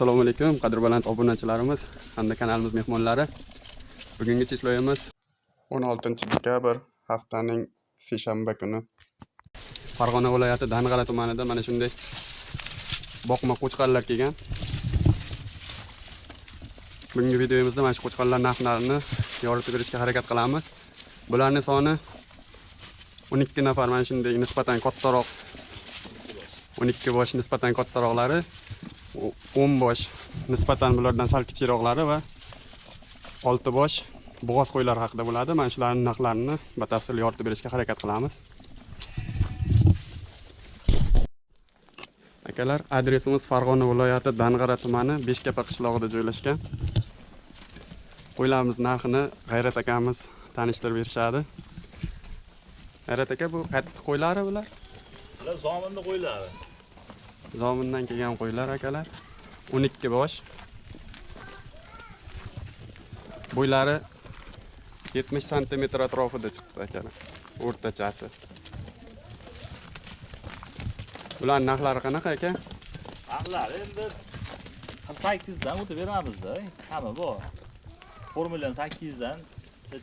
Assalomu alaykum, qadrbaland obunachilarimiz hamda kanalimiz mehmonlari. Bugungi cheklovimiz 16-dekabr haftaning seshanba kuni. Farg'ona viloyati Dang'ara tumanida mana shunday boqma qo'chqarlar kelgan. Bugungi videomizda mana shu qo'chqarlar narxlarini yoritib berishga harakat qilamiz. Bularning soni 12 nafar, mana shunday nisbatan kattaroq 12 bosh nisbatan kattaroqlari, 10 bosh nisbatan bulardan sal kichikroqlari va 6 bosh bo'g'oz qo'ylar haqida bo'ladi. Mana shularning narxlarini batafsil yoritib berishga harakat qilamiz. Akalar, adresimiz Farg'ona viloyati Dang'ara tumani Beshkapa qishlog'ida joylashgan. Qo'ylarimiz narxini G'ayrat akamiz tanishtirib berishadi. G'ayrat aka, bu qattiq qo'ylari bular? Bular zominni qo'ylari. Zomindan kelgan qo'ylar akalar. 12 bosh. Bo'ylari 70 cm atrofida chiqdi akalar. O'rtachasi. Bular narxlari qanaqa aka? Narxlari endi 48 dan o'tib beramizda. Hamma bor. 4 million 800 dan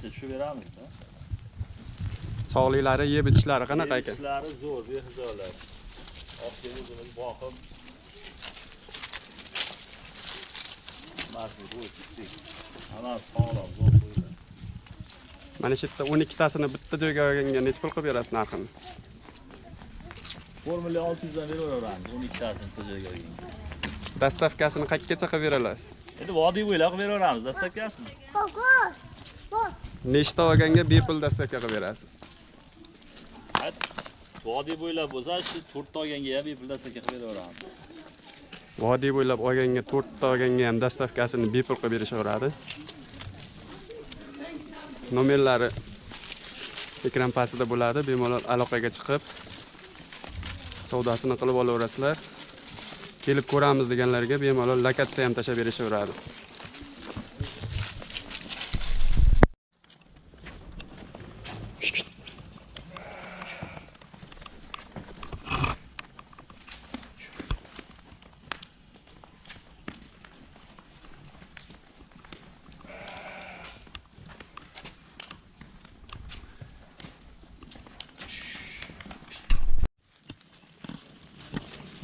tushib beramizda. Sog'liklari, yeb ichishlari qanaqa aka? Ishlari zo'r, behizorlar. Oqga o'zimiz boqib mas'ul bo'ldik. Ana sog'lom zo'r qo'ylar. Mana shu yerda 12 tasini bitta joyga olganga necha pul qilib berasiz narxini? 4 million 600 dan beraveramiz 12 tasini bitta joyga olganga. Dastavkasini qayergacha qilib berasiz? Endi vodiy bo'ylab qilib beraveramiz dastavkasini. Nechta olganga bepul dastavka qilib berasiz? Vodiy bo'ylab bo'lsa, shu 4 ta olganga ham bepul dastavka qilib beraveramiz. Vodiy bo'ylab olganga 4 ta olganga ham dastavkasini bepul qilib berishaveradi. Nomerlari ekran pastida bo'ladi. Bemalol aloqaga chiqib savdosini qilib olaverasizlar. Kelib ko'ramiz deganlarga bemalol lokatsiya ham tashab berishaveradi.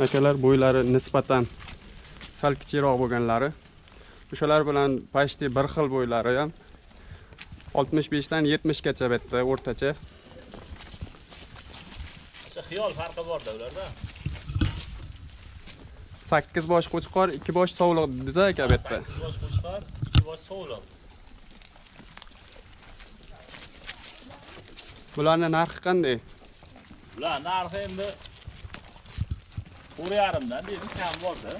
Akalar, bo'ylari nisbatan sal kichikroq bo'lganlari, o'shalar bilan pashti bir xil bo'ylari ham 65 dan 70 gacha bitta o'rtacha. O'sha xiyol farqi bor-da ularda. 8 bosh qo'chqor, 2 bosh sovliq desa aka bitta. 8 bosh qo'chqor, 2 bosh sovliq. Bularning narxi qanday? Bular narxi endi 4,5 dan dedim, kam bor-da.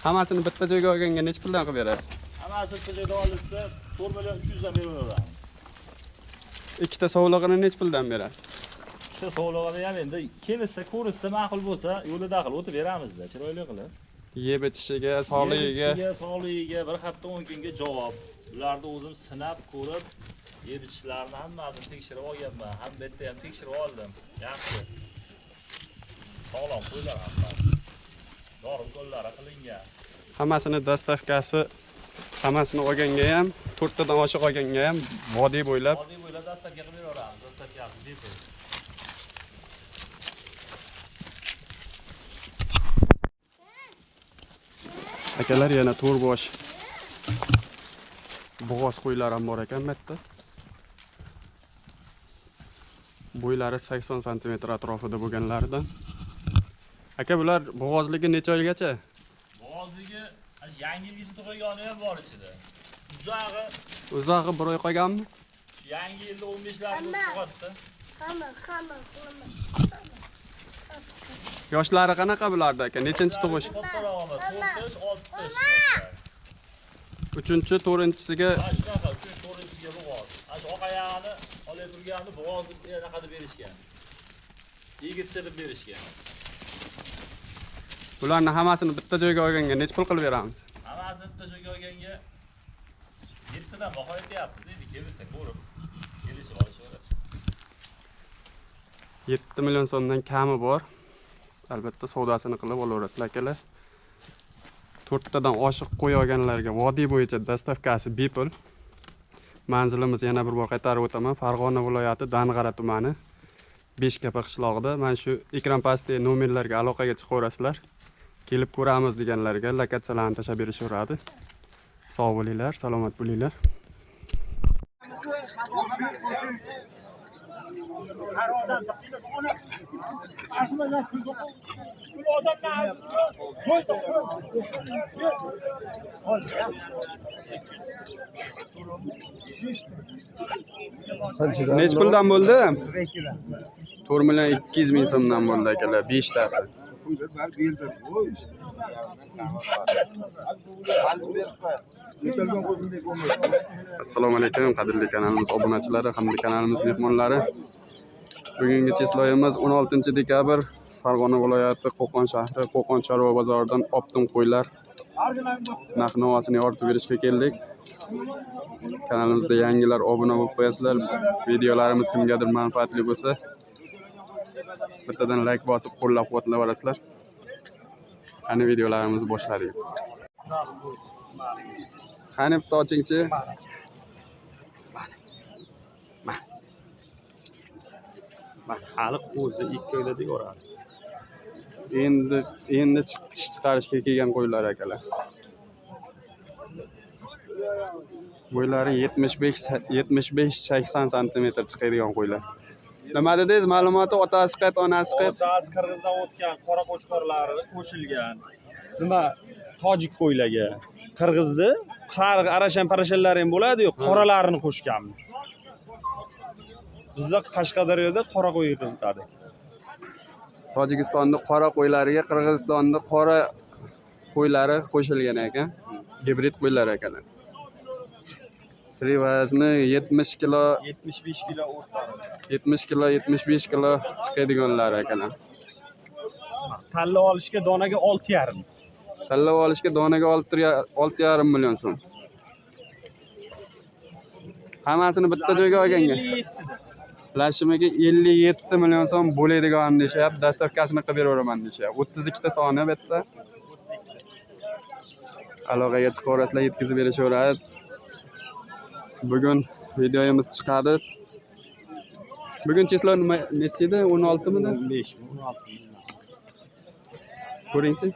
Hammasini bitta joyga olganga necha puldan qilib berasiz? Hammasi bitta joyda olinsa 4 million 300 dan beraveramiz. Ikkita sovlig'ini necha puldan berasiz? Shu sovlig'ini ham endi kelsa, ko'rsa, ma'qul bo'lsa, yo'lida qilib o'tib beramizda, chiroyli qilib. Yeb itishiga, sog'ligiga, bir hafta 10 kunga javob. Bularni o'zim sinab ko'rib, yeb ichishlarini hammasini tekshirib olganman. Ham bitta ham tekshirib oldim. Yaxshi. Sog'lom qo'ylar hammasi. Dorib qo'llari qilingan. hammasini dastavkasi, hammasini olganga ham, 4 tadan oshiq olganga ham vodiy bo'ylab dastavka qilib beraveramiz. Dastavkasi bepul. Akalar, yana 4 bosh bo'g'oz qo'ylar ham bor ekan bu yerda. Bo'ylari 80 cm atrofida bo'lganlaridan. Aka, bular bo'g'ozligi necha oygacha? Bo'g'ozligi yangi yilgacha tug'ilgani ham bor ichida. Uzog'i 1 oy qolganmi? Yangi yilda 15larga tug'adi. Yoshlari qanaqa bularda aka? Nechanchi tug'ish? 4-6. 3-chi, 4-chisiga Shunaqa 3-4-chiga bo'g'oz. Oq oyog'ini olib turganda bo'g'ozni anaqa deb berishgan. Egizcha deb berishgan. bularni hammasini bitta joyga olganga necha pul qilib beramiz? Hammasini bitta joyga olganga 7 dan baho aytyapmiz. Endi kelsa ko'rib, kelishib olishaveradi. 7 million so'mdan kami bor. Albatta savdosini qilib olaverasizlar akalar. 4tadan oshiq qo'y olganlarga vodiy bo'yicha dostavkasi bepul. Manzilimiz yana bir bor qaytarib o'taman. Farg'ona viloyati Dang'ara tumani 5Kapa qishlog'ida. Mana shu ekran pastidagi nomerlarga aloqaga chiqaverasizlar. Kelib ko'ramiz deganlarga lokatsiyalarni tashlab berishaveradi. Sog' bo'linglar, salomat bo'linglar. Necha puldan bo'ldi? 4,200,000 so'mdan bo'ldi akalar, 5 tasi. Assalomu alaykum qadrli kanalimiz obunachilari hamda kanalimiz mehmonlari. Bugungi chesloyimiz 16 dekabr Farg'ona viloyati Qo'qon shahri Qo'qon chorva bozoridan optim qo'ylar narx-navosini yoritib berishga keldik. Kanalimizda yangilar obuna bo'lib qo'yasizlar. Videolarimiz kimgadir manfaatli bo'lsa, bittadan like bosib qo'llab-quvvatlayverasizlar. Qani videolarimizni boshladik. Qani bitta ochingchi. Hali qo'zi 2 oyda deyoradi. Endi chiqarishga kelgan qo'ylar akalar. Bo'ylari 75-80 cm chiqadigan qo'ylar. Nima dedingiz? Ma'lumoti otasi qayt, onasi qayt? Otasi Qirg'izdan o'tgan qora qo'chqorlari qo'shilgan. Nima tojik qo'ylarga. Qirg'izda arashan-parashanlar ham bo'ladi-yu, qoralarini qo'shganmiz. Bizda Qashqadaryoda qora qo'y qiziqadi. Tojikistonda qora qo'ylariga Qirg'izistonda qora qo'ylari qo'shilgan ekan. Gibrid qo'ylar ekanlar. Vazni 70 kilo, 75 kilo o'rtadi. 70 kilo, 75 kilo chiqadiganlar ekanlar. Tanlab olishga donaga 6,5. Tanlab olishga donaga 6,5 million so'm. Hammasini bitta joyga olganga. Lashimiga 57 million so'm bo'ladigan deyapti. Dastavkasini qilib beraveraman deyapti. 32 ta soni bitta. Aloqaga chiqaverasizlar, yetkazib berishaveradi. Bugun videomiz chiqadi. Bugun cheslo necha edi? 16 midi? 15, 16. Ko'ringchi.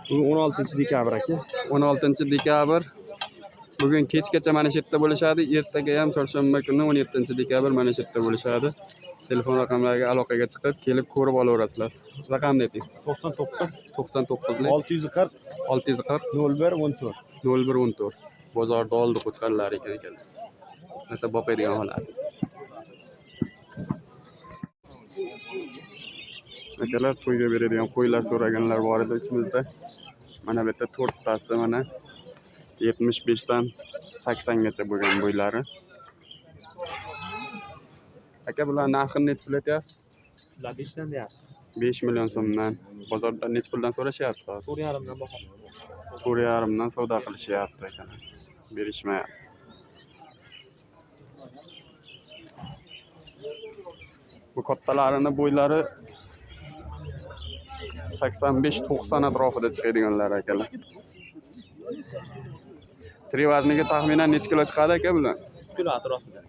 Bugun 16-dekabr aka. 16-dekabr. Bugun kechgacha mana shu yerda bo'lishadi. Ertaga ham chorshanba kuni 17-dekabr mana shu yerda bo'lishadi. Telefon raqamlariga aloqaga chiqib, kelib ko'rib olaverasizlar. Raqamni ayting. 99 99 lik 640 640 0114. 0114. Bozorda oldi qo'chqarlar ekan. Nasa boqadigan holat. Akalar to'yga beradigan qo'ylar so'raganlar bor edi ichimizda. Mana bu yerda 4 tasi mana 75 dan 80 gacha bo'lgan bo'ylari. Aka bular narxini necha pul aytyapsiz? Ular 5 dan deyapsiz. 5 million so'mdan. Bozorda necha puldan so'rashyapti hozir? 4,5 dan baho. 4,5 dan savdo qilishyapti ekan. Berishmayapti. Bu kattalarini bo'ylari 85-90 atrofida chiqadiganlar akalar. Vazniga taxminan necha kilo chiqadi aka bular? 100 kilo atrofida.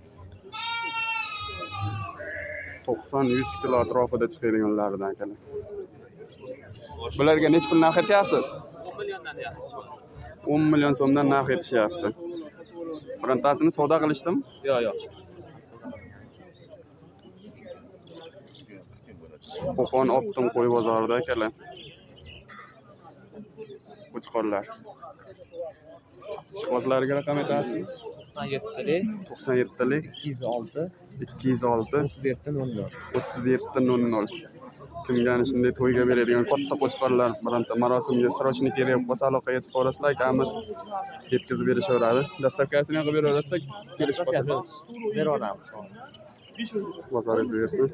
90-100 kilo atrofida chiqadiganlardan akalar. Bularga necha pul narx aytyapsiz? 10 milliondan deyapsiz. 10 million so'mdan narx aytishyapti. Birontasini savdo qilishdimi? Yo'q. Qo'qon optim qo'y bozorida akalar. Qo'chqorlar. Ishqibozlarga raqam aytasiz? 97lik 97lik 206 206 3700. 3700. Kimga shunday to'yga beradigan katta qo'chqorlar bironta marosimga srochni kerak bo'lsa aloqaga chiqaverasizlar, akamiz yetkazib berishaveradi. Dastavkasini qilib beraverasizlar, kelishib qolasiz. Beraveramiz. Bozoringiz bersin.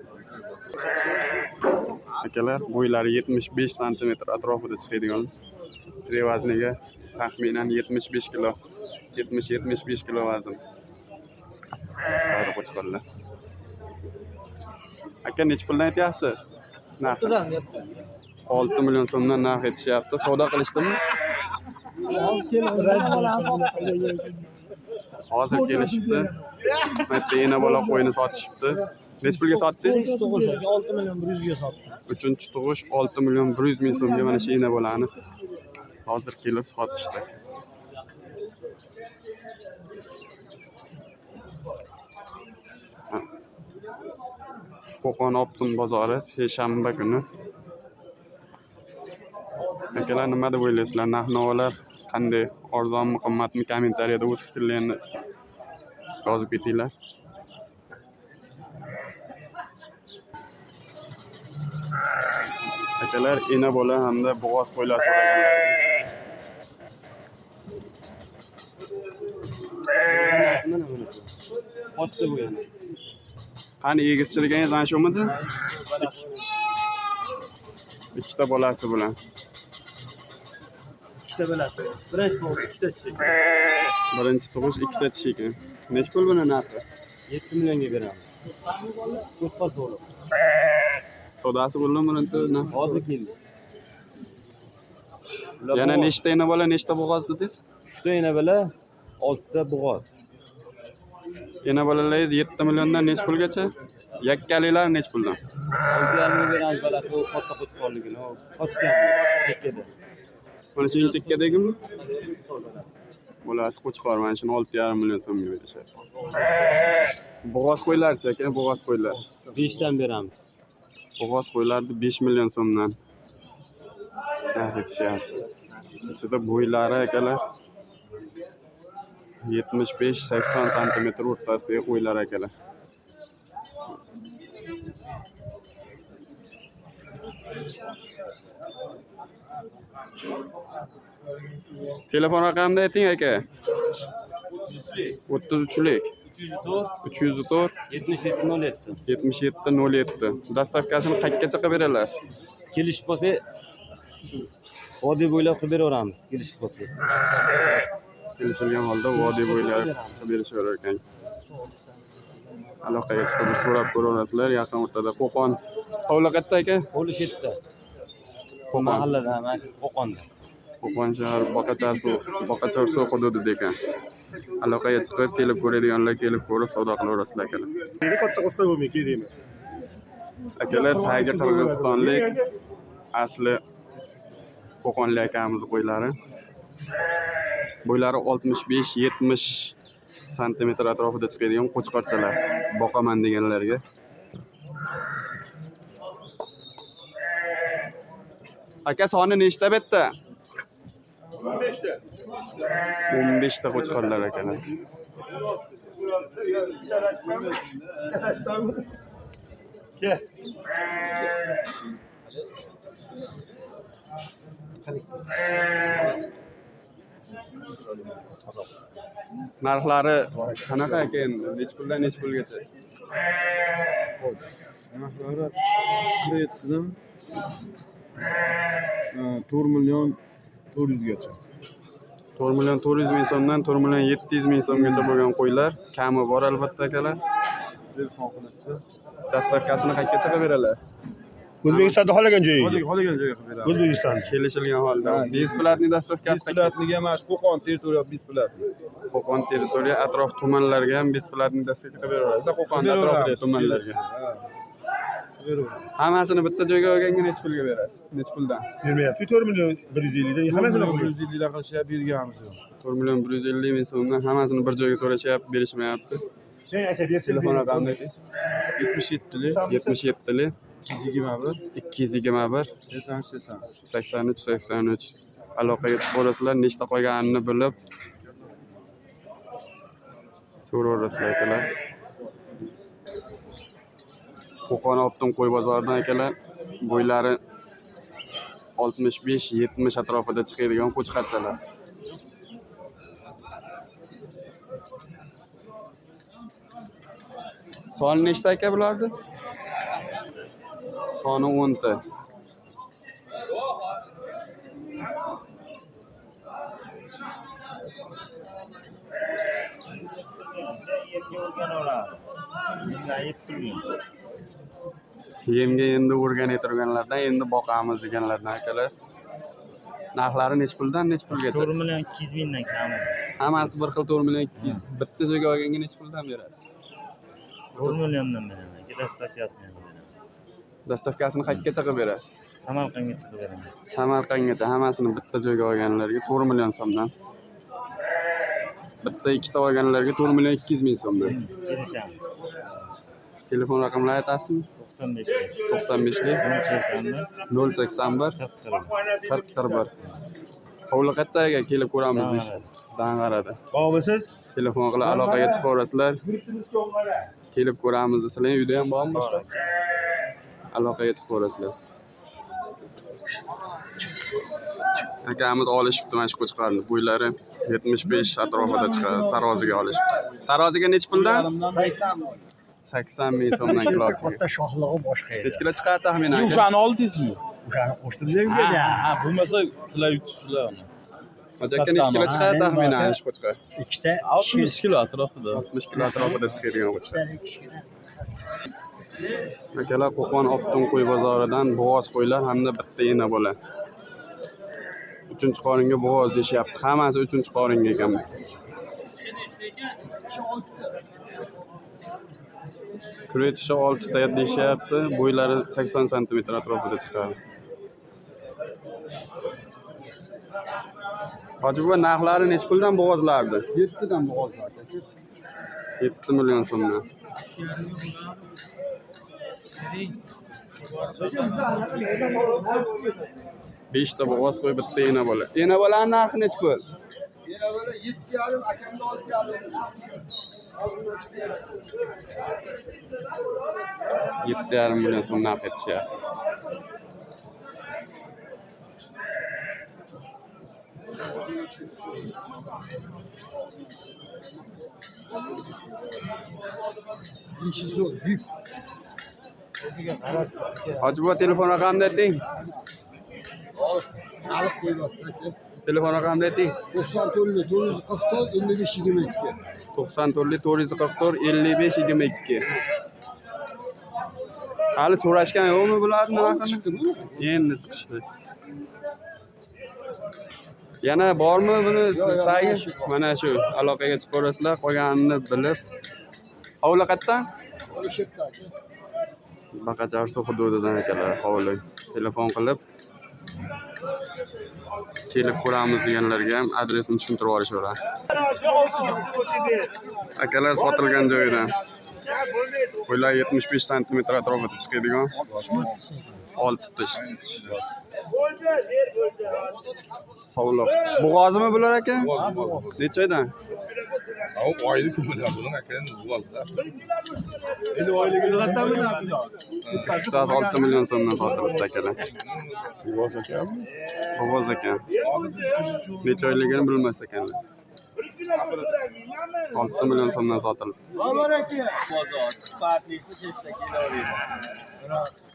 Akalar, bo'ylari 75 cm atrofida chiqadigan vazniga taxminan 75 kilo, 70-75 kilo vazn. Chiqadi qo'chqorlar. Aka necha puldan aytyapsiz? Narx 6 million so'mdan narx aytishyapti. Savdo qilishdimi? Hozir kelishibdi. Bitta ena bola qo'yini sotishibdi. Necha pulga sotdingiz? 6 million 100 ga sotdim. 3-tug'ish 6 million 100 ming so'mga mana shu ena bolani hozir kelib sotishdi. Qo'qon Optim bozori seshanba kuni. Akalar nima deb o'ylaysizlar? Narx-navolar qanday? Arzonmi, qimmatmi? Kommentariyada o'z fikrlaringizni yozib ketinglar. Akalar ena bola hamda bo'g'oz qo'ylar so'raganlar. Ochdi bu yana. Qani egizchiligingiz mana shumidi? Ikkita bolasi bilan. Ikkita bo'ladi. Birinchi bo'ldi, ikkita tishik. Birinchi tug'ish, ikkita tish ekan. Nech pul buni narxi? 7 millionga beramiz. To'xtat to'liq. Savdosi bo'ldimi buni? Hozir keldi. Yana nechta ena bola, nechta bo'g'oz dedingiz? 3 ta ena bola, 6 ta bo'g'oz. Ena bolalaringiz 7 milliondan nech pulgacha? Yakkaliklar nech puldan? 6,5 ga beramiz balasi, u katta qo'chqorligini, u qochgan chekkada. Mana shu chekkadagimi? Bolasi qo'chqor, mana shuni 6,5 million so'mga berishadi. Bo'g'oz qo'ylarchi aka, bo'g'oz qo'ylar. 5 dan beramiz. Bo'g'oz qo'ylarni 5 million so'mdan sotishyapti. Ichida bo'ylari akalar 75-80 santimetr o'rtasidagi qo'ylar akalar. Telefon raqamini ayting aka. 33lik 304 7707. 7707. Dastavkasini qayergacha qilib berasiz? Kelish bo'lsa, vodiy bo'ylab qilib beraveramiz. Kelish bo'lsa. Kelishilgan holda vodiy bo'ylab qilib berishaverar ekan. Aloqaga chiqib so'rab ko'raverasizlar. Yaqin o'rtada Qo'qon. Hovli qayerda aka? Hovli chetda. Mahallada, mana shu Qo'qonda. Qo'qon shahar Boqachorsu hududida ekan. Aloqaga chiqib kelib ko'radiganlar kelib ko'rib savdo qilaverasizlar akalar. Endi katta qo'shqa bo'lmay kerakmi? Akalar tagi qirg'izistonlik, asli Qo'qonlik akamiz qo'ylari. Bo'ylari 65-70 santimetr atrofida chiqadigan qo'chqorchalar. Boqaman deganlarga. Aka soni nechta bitta? 15 ta. 15 ta qo'chqorlar akalar. Ke. Narxlari qanaqa ekan? Nech puldan nech pulgacha? Narxlari 47 dan 4 million 400 gacha. 4 million 400 ming so'mdan 4 million 700 ming so'mgacha bo'lgan qo'ylar, kami bor albatta akalar. Telefon qilasiz. Dastavkasini qayergacha qilib berasiz? O'zbekistonda xohlagan joyiga. Xohlagan joyga qilib beramiz. O'zbekiston. Kelishilgan holda. Besplatniy dastavkasi Besplatniga mana shu Qo'qon territoriya besplatniy. Qo'qon territoriya atrof tumanlarga ham besplatniy dastavka qilib berasiz. Qo'qon atrofidagi tumanlarga. Hammasini bitta joyga olganga nech pulga berasiz? Nech puldan? Bermayapti. 4 million 150 dan hammasini qo'yib. 150 dan qilishga berganmiz. 4 million 150 ming so'mdan hammasini bir joyga so'rashyapti, berishmayapti. Sen aka bersin. Telefon raqamini ayting. 77lik 77lik 221 221 83 aloqaga chiqaverasizlar, nechta qolganini bilib so'raverasizlar akalar. Qo'qon Optim qo'y bozoridan akalar, bo'ylari 65-70 atrofida chiqadigan qo'chqorchalar. Soni nechta aka bulardi? Soni 10 ta. Yemga endi o'rganib turganlardan, endi boqamiz deganlardan akalar. Narxlari necha puldan necha pulgacha? 4 million 200 mingdan kami. Hammasi bir xil 4 million 200. Bitta joyga olganga necha puldan berasiz? 4 milliondan beraman. Dostavkasini beraman. Dastavkasini qayergacha qilib berasiz? Samarqandga chiqib beraman. Samarqandgacha hammasini bitta joyga olganlarga 4 million so'mdan. Bitta ikkita olganlarga 4 million 200 ming so'mdan. Kelishamiz. Telefon raqamlarini aytasizmi? 95 95lik 081 081 40 Hovli qayerda aka kelib ko'ramiz deysiz. Dang'arada. Bormisiz? Telefon qilib aloqaga chiqaverasizlar. Kelib ko'ramiz desizlar. Uyda ham bormi boshqa? Aloqaga chiqaverasizlar. Akamiz olishibdi mana shu qo'chqarni. Bo'ylari 75 atrofida chiqadi. Taroziga olishibdi. Taroziga necha puldan? 80 ming so'mdan kilosi. Katta shoxlig'i boshqa edi. Necha kilo chiqadi taxminan? O'shani oldingizmi? O'shani qo'shdim deganda. Ha, bo'lmasa sizlar yutibsizlar uni. Hojaka necha kilo chiqadi taxminan shu qo'chqa? Ikkita 60 kilo atrofida. 60 kilo atrofida chiqadigan qo'chqa. kichkina. Akalar Qo'qon Optun qo'y bozoridan bo'g'oz qo'ylar hamda bitta ena bola. 3-qoringa bo'g'oz deyapti. Hammasi 3-qoringa ekan. Kuretishi 6 ta deyapti. Bo'ylari 80 sm atrofida chiqadi. Hoji buva narxlari necha puldan bo'g'ozlardi? 7 dan bo'g'ozlardi. 7 million so'mdan. Beshta bo'g'oz qo'y bitta ena bola. Ena bolaning narxi necha pul? Yana böyle 7,5 akamda 6,5. 7,5 million so'm narx etishyapti. İşi zor, yük. Hoji buva telefon raqamini ayting. Alıp koymasın. Telefon raqamini ayting. 94 944 55 22. 94 444 55 22. Hali so'rashgan yo'qmi bularni narxini? Çıktı mı? Endi chiqishdi. Yana bormi buni tagi? Mana shu aloqaga chiqaverasizlar, qolganini bilib. Hovli qayerdan? O işetler. Baqajarsuv hududidan akalar hovli. Telefon qilib kelib ko'ramiz deganlarga ham adresini tushuntirib yuborishaveradi. Akalar sotilgan joyidan. Qo'ylar 75 sm atrofida chiqadigan 6 tish. Sog'liq. Bo'g'ozmi bular aka? Necha oydan? Oylik pullar buning akani bo'ldi. Endi oyligini qasam bilan. 6 million so'mdan sotilibdi akalar. Bo'g'oz ekan. Necha oyligini bilmas ekanlar. 6 million so'mdan sotilibdi.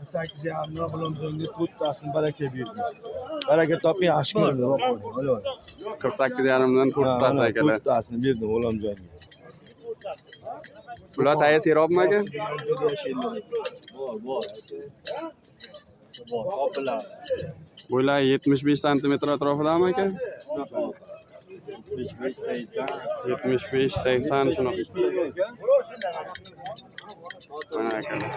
Sakkiz yarımda bulunduğunda tuttasın baraka berdi. Baraka topmay yaxshi ko'rdi. 48,5 dan to'rttasi akalar. Tuttasini berdim Olamjonga. Bular tayyor serobmi aka? Bo'ylar 75 sm atrofidami aka? 75 80 shunaqa. Mana akalar.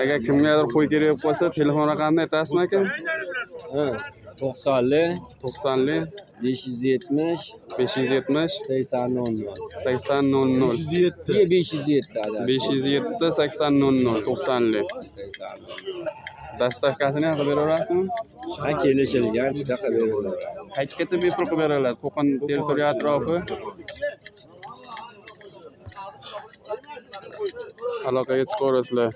Agar kimgadir qo'y kerak bo'lsa, telefon raqamini aytasizmi aka? 90li 90li 570 570 8000 8000 507 507 8000 90li. Dastavkasini ham beraverasizmi? ha kelishilgan shunaqa beriladi. Qayergacha bepul qilib beriladi? Qo'qon territoriya atrofi. Aloqaga chiqaverasizlar.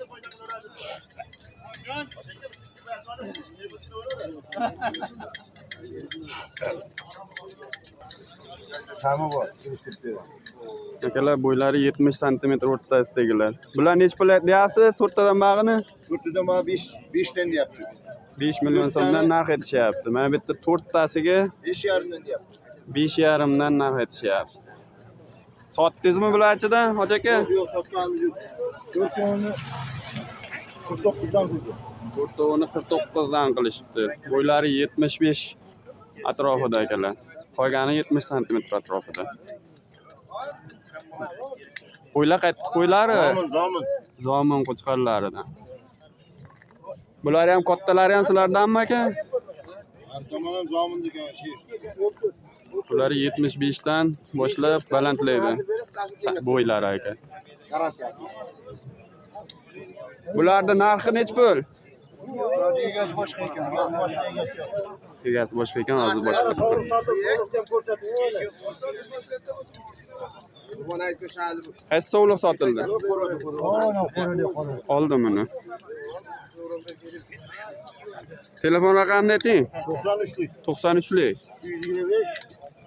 Akalar bo'ylari 70 sm o'rtasidagilar. Bular necha pul deyapsiz? To'rttadan bag'ini? To'rttadan bana 5 dan deyapmiz. 5 million so'mdan narx etishyapti. Mana bu yerda to'rttasiga 5,5 dan deyapmiz. 5,5 dan narx etishyapti. Sotdingizmi bularchidan, hoji aka? Yo'q, sotganimiz yo'q. 49'dan qo'ydi. To'rtovini 49 dan qilishibdi. Bo'ylari 75 atrofida akalar. Qolgani 70 sm atrofida. Qo'ylar qaytdi qo'ylari. Zomin. Zomin qo'chqorlaridan. Bular ham kattalari ham sizlardanmi aka? Har tomondan zomin degan sher. Bular 75 dan boshlab balandlaydi. Bo'ylari aka. Garantiyasi. Bularning narxi necha pul? Egasi boshqa ekan, boshqa egasi yo'q. Egasi boshqa ekan, hozir boshqa. Qaysi sovliq sotildi? Oldim uni. Telefon raqamini ayting. 93'lik, 93lik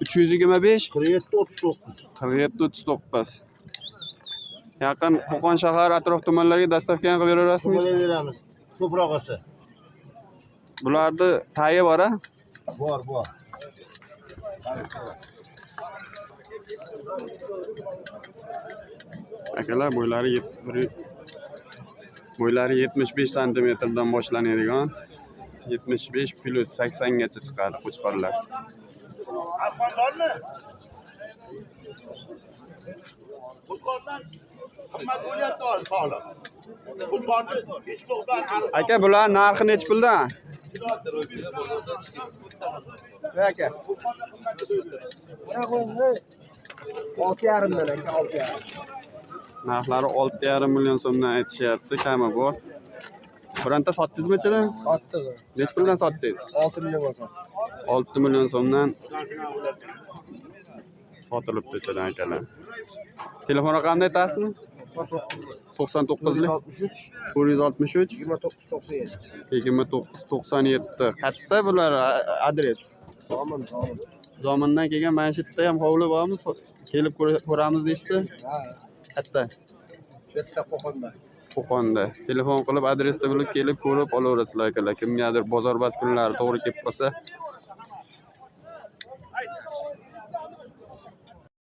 325, 325 47 39. 4739. Yaqin Qo'qon shahar atrof tumanlariga dastavka qilib beraverasizmi? Bo'laveramiz. Ko'proq olsa. Bularni tayi bor-a? Bor. Akalar bo'ylari 75 santimetrdan boshlanadigan 75 plus 80 gacha chiqadi qo'chqorlar. Aka, bular narxi necha puldan? Aka. 6,5 dan aka, 6,5. Narxlari 6,5 million so'mdan aytishyapti, kami bor. Bironta sotdingizmi-chi? Sotdim. Necha puldan sotdingiz? 6 million bo'lsa. 6 million so'mdan sotilibdi chadan akalar. Telefon raqamini aytasizmi? 99lik 463 2997. Qayerda bular adres? Zomindan kelgan mana shu yerda ham hovli bormi? Kelib ko'ramiz deysiz? Ha, Qayerda? shu yerda Qo'qonda. Qo'qonda. Telefon qilib adresda bilib kelib ko'rib olaverasizlar akalar. Kimgadir bozor bas kunlari to'g'ri kelib qolsa